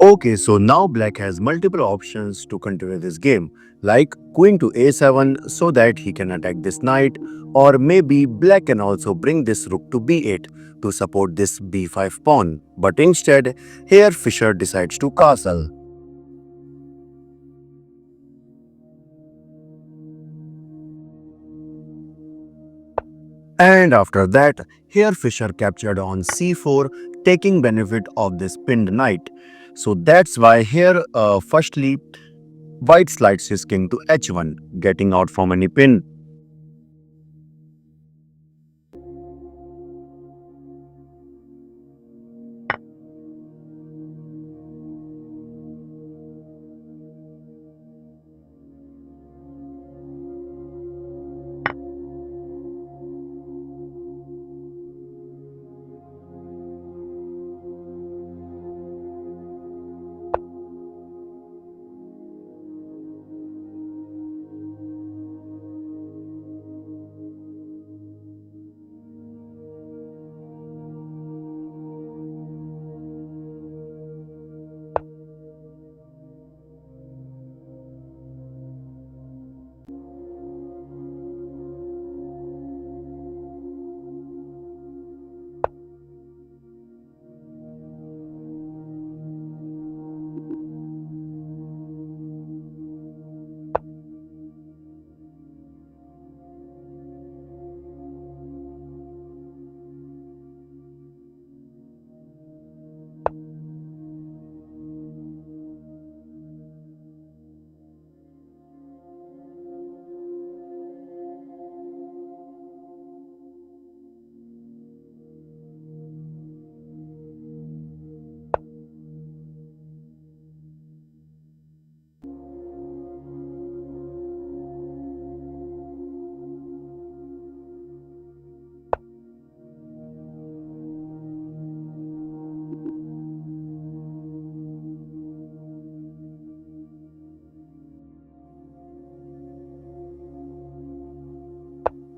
Okay, so now black has multiple options to continue this game, like queen to a7 so that he can attack this knight, or maybe black can also bring this rook to b8 to support this b5 pawn. But instead, here Fischer decides to castle. And after that, here Fischer captured on c4, taking benefit of this pinned knight. So that's why here, firstly, white slides his king to h1, getting out from any pin.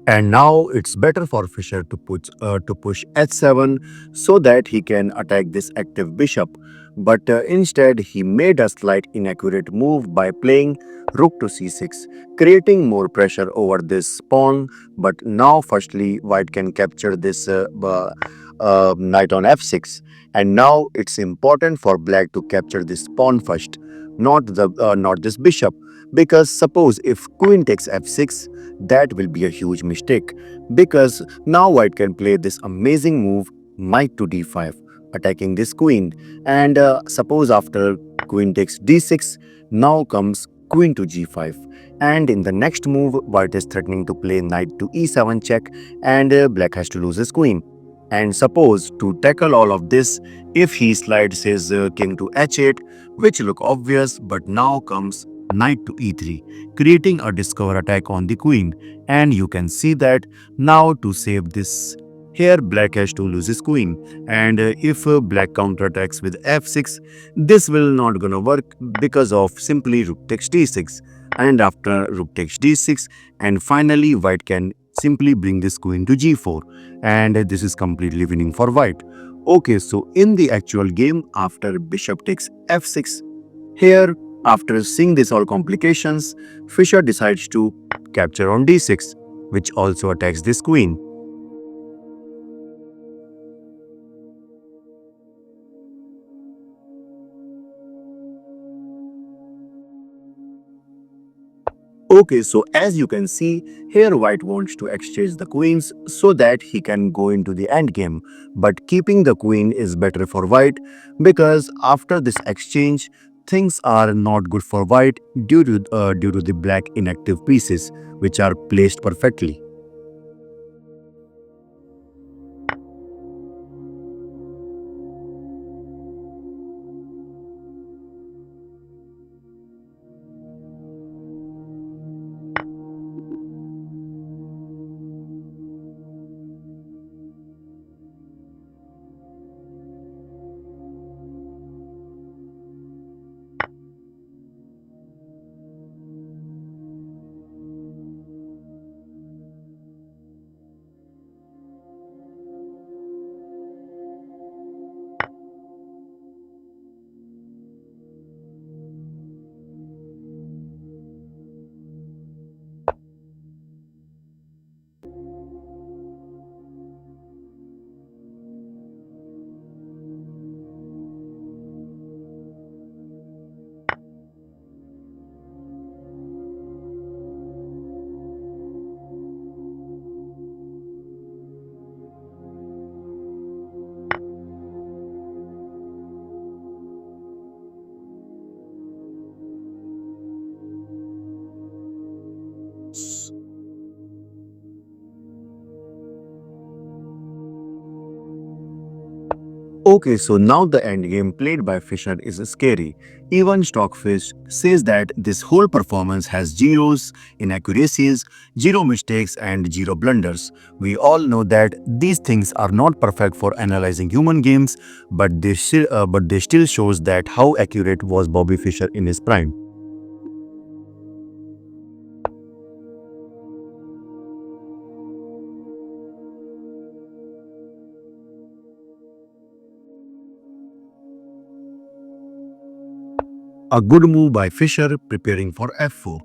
And now it's better for Fischer to push h7 so that he can attack this active bishop. But instead, he made a slight inaccurate move by playing rook to c6, creating more pressure over this pawn. But now, firstly, white can capture this knight on f6. And now it's important for black to capture this pawn first, not this bishop. Because suppose if queen takes f6, that will be a huge mistake, because now white can play this amazing move knight to d5, attacking this queen. And suppose after queen takes d6, now comes queen to g5, and in the next move white is threatening to play knight to e7 check, and black has to lose his queen. And suppose to tackle all of this, if he slides his king to h8, which look obvious, but now comes knight to e3, creating a discover attack on the queen. And you can see that now to save this, here black has to lose his queen. And if black counterattacks with f6, this will not gonna work because of simply rook takes d6. And after rook takes d6, and finally white can simply bring this queen to g4, and this is completely winning for white. Okay, so in the actual game, after bishop takes f6, here, after seeing this all complications, Fischer decides to capture on d6, which also attacks this queen. Okay, so as you can see, here white wants to exchange the queens so that he can go into the endgame. But keeping the queen is better for white, because after this exchange, things are not good for white due to the black inactive pieces, which are placed perfectly. Okay, so now the endgame played by Fischer is scary. Even Stockfish says that this whole performance has zeros, inaccuracies, zero mistakes, and zero blunders. We all know that these things are not perfect for analyzing human games, but they still shows that how accurate was Bobby Fischer in his prime. A good move by Fischer preparing for f4.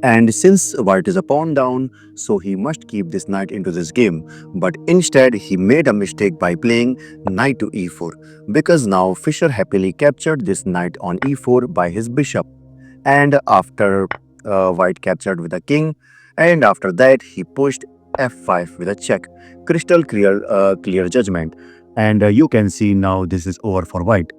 And since white is a pawn down, so he must keep this knight into this game. But instead, he made a mistake by playing knight to e4, because now Fischer happily captured this knight on e4 by his bishop. And after white captured with a king, and after that he pushed f5 with a check. Crystal clear judgment. And you can see now this is over for white.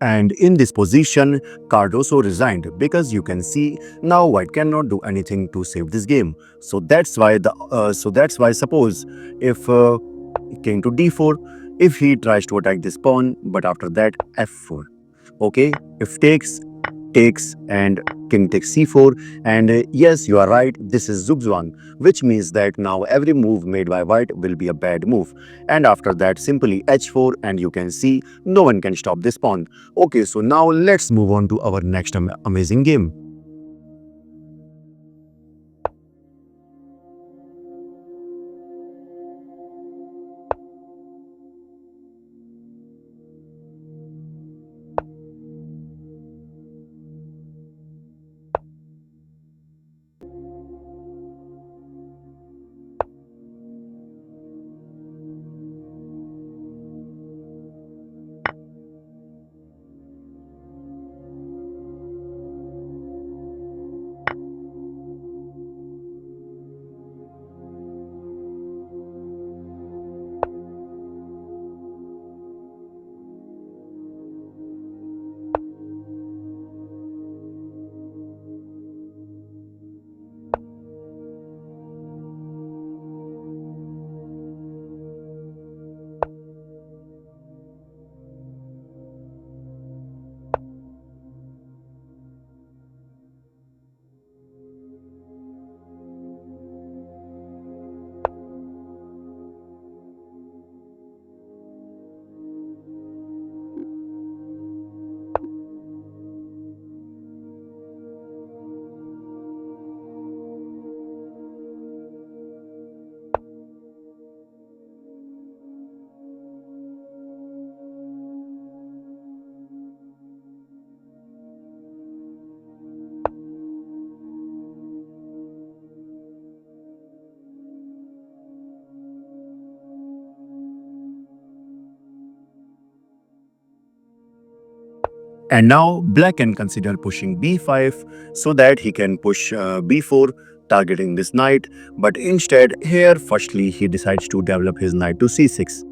And in this position, Cardoso resigned because you can see now white cannot do anything to save this game. So that's why suppose if king to d4, if he tries to attack this pawn, but after that f4. Okay, if takes and king takes c4, and yes, you are right, this is zugzwang, which means that now every move made by white will be a bad move, and after that simply h4, and you can see no one can stop this pawn. Okay, so now let's move on to our next amazing game. And now black can consider pushing b5 so that he can push b4, targeting this knight. But instead, here firstly he decides to develop his knight to c6.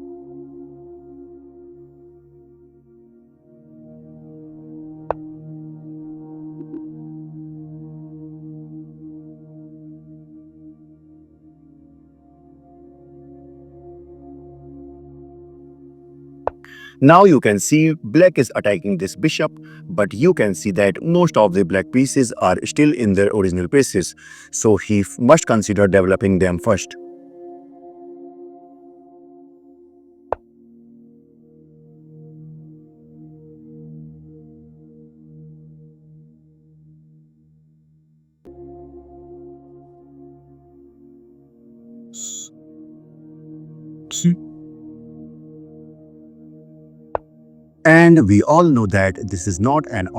Now you can see black is attacking this bishop, but you can see that most of the black pieces are still in their original places, so he must consider developing them first. And we all know that this is not any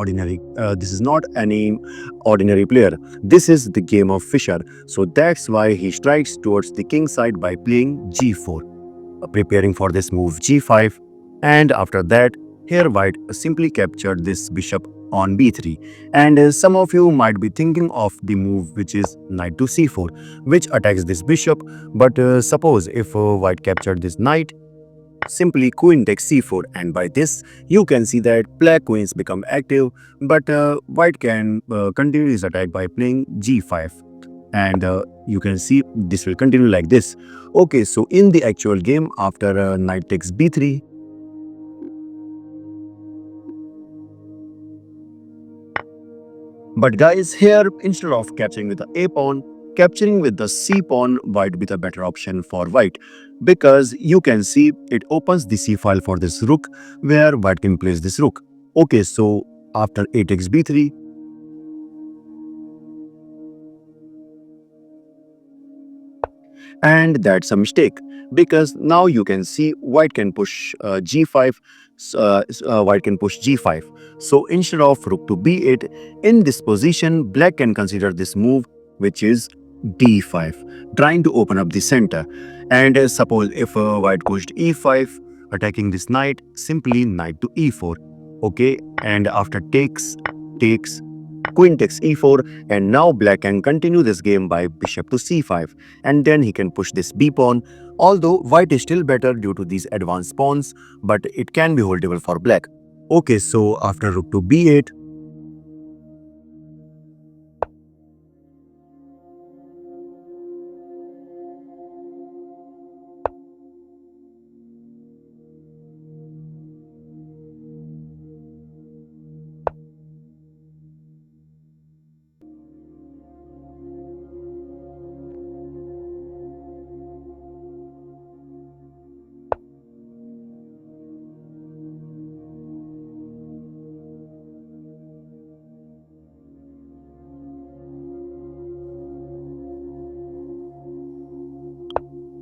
ordinary player. This is the game of Fischer. So that's why he strikes towards the king side by playing g4, preparing for this move g5. And after that, here white simply captured this bishop on b3. And some of you might be thinking of the move which is knight to c4, which attacks this bishop. But suppose if white captured this knight, simply queen takes c4, and by this you can see that black queens become active, but white can continue his attack by playing g5, and you can see this will continue like this. Okay, so in the actual game, after knight takes b3, but guys, here instead of capturing with the a pawn, capturing with the c pawn might be the better option for white, because you can see it opens the c file for this rook, where white can place this rook. Okay, so after a takes b3, and that's a mistake, because now you can see white can push g5. White can push g5. So instead of rook to b8, in this position black can consider this move, which is d5, trying to open up the center. And suppose if white pushed e5, attacking this knight, simply knight to e4. Okay, and after takes, queen takes e4, and now black can continue this game by bishop to c5, and then he can push this b pawn. Although white is still better due to these advanced pawns, but it can be holdable for black. Okay, so after rook to b8,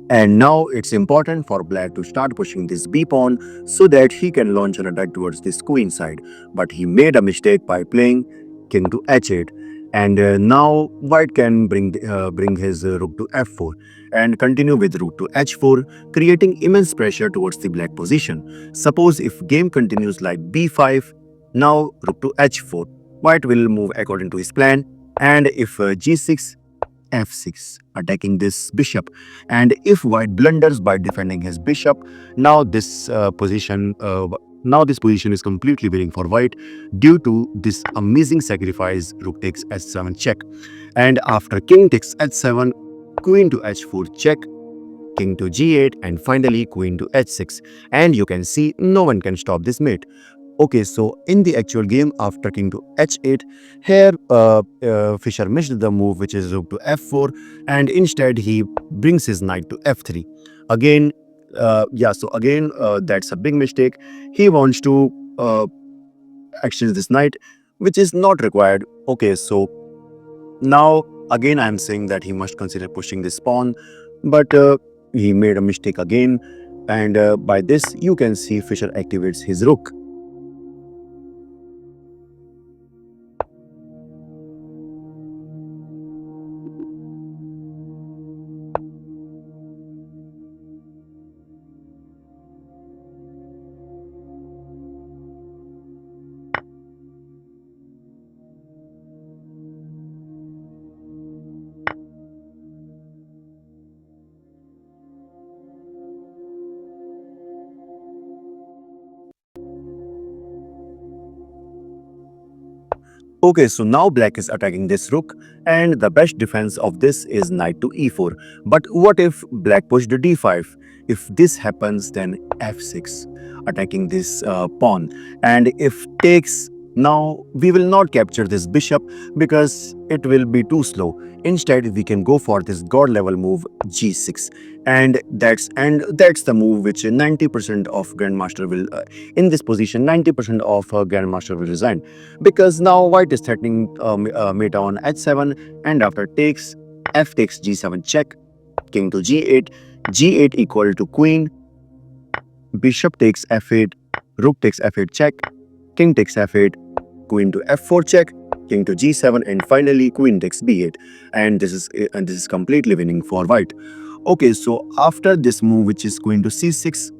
and now it's important for black to start pushing this b pawn so that he can launch an attack towards this queen side. But he made a mistake by playing king to h8, and now white can bring his rook to f4 and continue with rook to h4, creating immense pressure towards the black position. Suppose if game continues like b5, now rook to h4, white will move according to his plan, and if g6, f6, attacking this bishop. And if white blunders by defending his bishop, now this position is completely winning for white due to this amazing sacrifice. Rook takes h7 check, and after king takes h7, queen to h4 check, king to g8, and finally queen to h6. And you can see no one can stop this mate. Okay, so in the actual game, after king to h8, here Fischer missed the move, which is rook to f4, and instead he brings his knight to f3. Again, that's a big mistake. He wants to exchange this knight, which is not required. Okay, so now again I'm saying that he must consider pushing this pawn, but he made a mistake again, and by this you can see Fischer activates his rook. Okay, so now black is attacking this rook, and the best defense of this is knight to e4. But what if black pushed d5? If this happens, then f6, attacking this pawn. And if takes, now we will not capture this bishop because it will be too slow. Instead, we can go for this god level move g6, and that's the move which 90% of grandmaster will in this position. 90% of grandmaster will resign because now white is threatening mate on h7, and after takes, f takes g7 check, king to g8, g8 equal to queen, bishop takes f8, rook takes f8 check, king takes f8, queen to f4 check, king to g7, and finally queen takes b8. And this is completely winning for white. Okay, so after this move, which is queen to c6,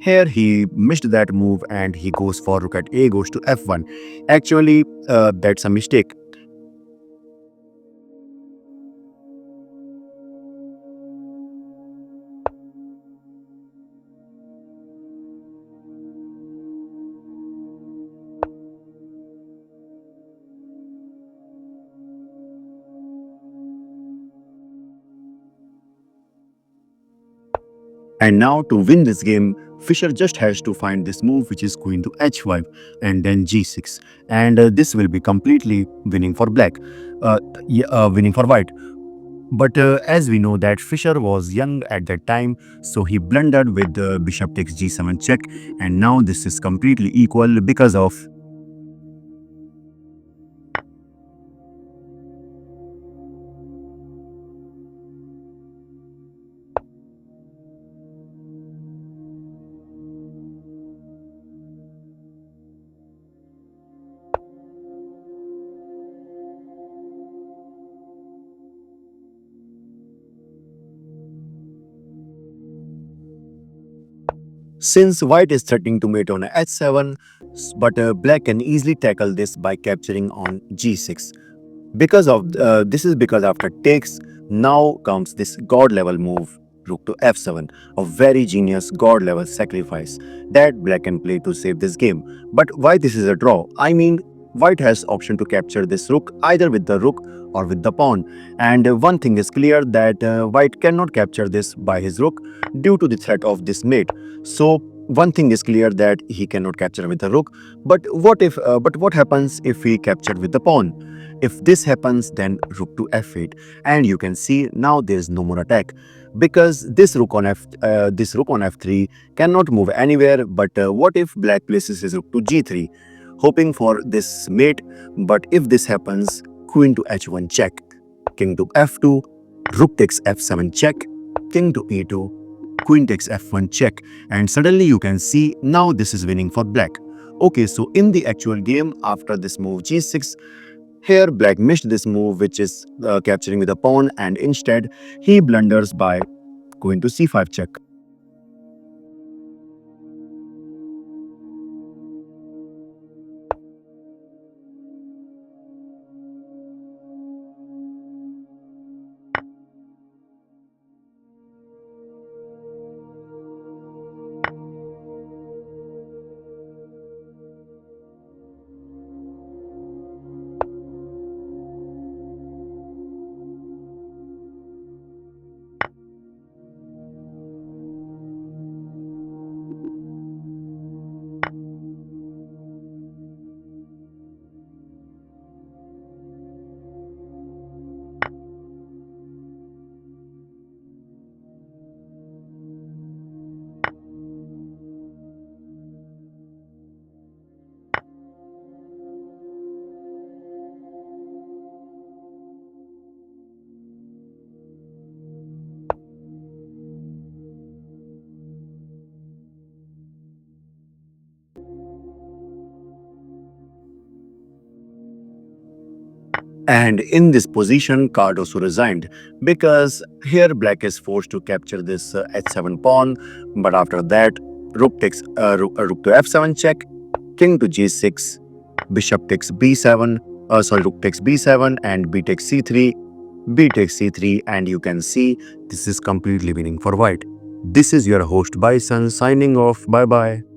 here he missed that move and he goes for rook at a goes to f1. Actually, that's a mistake. And now to win this game, Fischer just has to find this move, which is queen to h5 and then g6. And this will be completely winning for black, winning for white. But as we know that Fischer was young at that time, so he blundered with bishop takes g7 check, and now this is completely equal because of. Since white is threatening to mate on h7, but black can easily tackle this by capturing on g6. Because of this is because after takes, now comes this god level move, rook to f7, a very genius god level sacrifice that black can play to save this game. But why this is a draw? I mean, white has option to capture this rook either with the rook or with the pawn, and one thing is clear that white cannot capture this by his rook due to the threat of this mate. So one thing is clear that he cannot capture with the rook. But what happens if he captured with the pawn? If this happens, then rook to f8, and you can see now there is no more attack because this rook on f3 cannot move anywhere. But what if black places his rook to g3, hoping for this mate? But if this happens, queen to h1 check, king to f2, rook takes f7 check, king to e2, queen takes f1 check, and suddenly you can see now this is winning for black. Okay, so in the actual game, after this move g6, here black missed this move, which is capturing with a pawn, and instead he blunders by going to c5 check. And in this position, Cardoso resigned because here black is forced to capture this h7 pawn. But after that, rook to f7 check, king to g6, bishop takes b7, rook takes b7, and b takes c3, b takes c3, and you can see this is completely winning for white. This is your host Bison signing off. Bye bye.